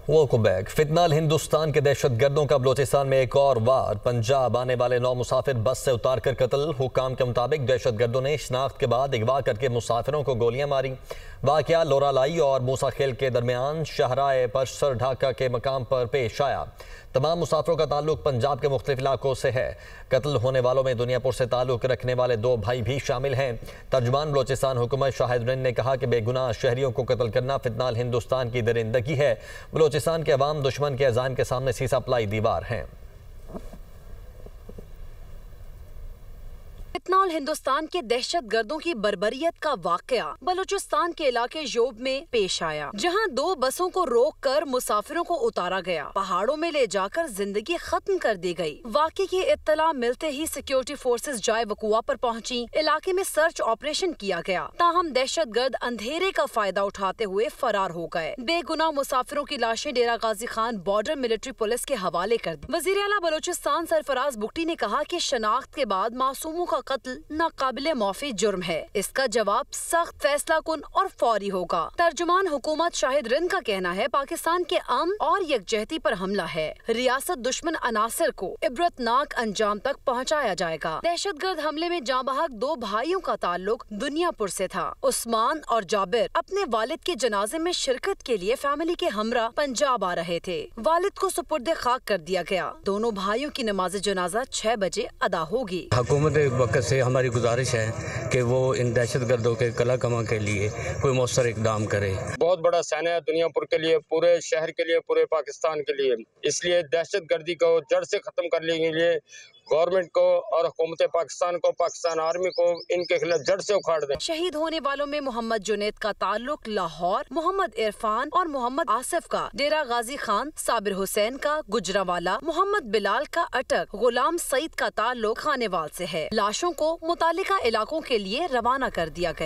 Welcome back. فتنہ ہندوستان کے دہشت گردوں کا بلوچستان میں ایک اور وار۔ پنجاب آنے والے 9 مسافر بس سے اتار کر قتل۔ حکام کے مطابق دہشت گردوں نے شناخت کے بعد اغوا کر کے مسافروں کو گولیاں ماری۔ واقعہ لورالائی اور موسیٰ خیل کے درمیان شاہراہ پرسر ڈھاکہ کے مقام پر پیش آیا۔ تمام مسافروں کا تعلق پنجاب کے مختلف علاقوں سے ہے۔ قتل ہونے والوں میں دنیا پور سے تعلق رکھنے والے 2 بھائی بھی شامل ہیں۔ ترجمان بلوچستان حکومت شاہد رند نے کہا کہ بے گناہ شہریوں کو قتل کرنا فتنہ ہندوستان کی درندگی ہے۔ بلوچستان کے عوام دشمن کے عزائم کے سامنے سیسا پلائی دیوار ہیں۔ فتنہ ہندوستان کے دہشت گردوں کی بربریت کا واقعہ بلوچستان کے علاقے یوب میں پیش آیا، جہاں 2 بسوں کو روک کر مسافروں کو اتارا گیا، پہاڑوں میں لے جا کر زندگی ختم کر دی گئی۔ واقعے کی اطلاع ملتے ہی سیکیورٹی فورسز جائے وقوع پر پہنچی، علاقے میں سرچ آپریشن کیا گیا، تاہم دہشت گرد اندھیرے کا فائدہ اٹھاتے ہوئے فرار ہو گئے۔ بے گناہ مسافروں کی لاشیں Dera Ghazi Khan border military police کے حوالے کر دی۔ وزیر اعلیٰ بلوچستان سرفراز بگٹی نے کہا کہ شناخت کے بعد معصوموں کا قتل ناقابل معافی جرم ہے، اس کا جواب سخت فیصلہ کن اور فوری ہوگا۔ ترجمان حکومت شاہد رند کا کہنا ہے پاکستان کے امن اور یکجہتی پر حملہ ہے، ریاست دشمن عناصر کو عبرتناک انجام تک پہنچایا جائے گا۔ دہشت گرد حملے میں جاں بحق 2 بھائیوں کا تعلق دنیا پور سے تھا۔ عثمان اور جابر اپنے والد کے جنازے میں شرکت کے لیے فیملی کے ہمراہ پنجاب آ رہے تھے۔ والد کو سپرد خاک کر دیا گیا۔ دونوں بھائیوں کی نماز جنازہ 6 بجے ادا ہوگی۔ حکومت وقت سے ہماری گزارش ہے کہ وہ ان دہشت گردوں کے قلع کما کے لیے کوئی مؤثر اقدام کرے۔ بہت بڑا سین ہے دنیا پور کے لیے، پورے شہر کے لیے، پورے پاکستان کے لیے، اس لیے دہشت گردی کو جڑ سے ختم کرنے کے لیے گورنمنٹ کو اور حکومت پاکستان کو، پاکستان آرمی کو ان کے خلاف جڑ سے اکھاڑ دیں۔ شہید ہونے والوں میں محمد جنید کا تعلق لاہور، محمد عرفان اور محمد آصف کا ڈیرہ غازی خان، صابر حسین کا گجرانوالہ، محمد بلال کا اٹک، غلام سعید کا تعلق خانیوال سے ہے۔ لاشوں کو متعلقہ علاقوں کے لیے روانہ کر دیا گیا۔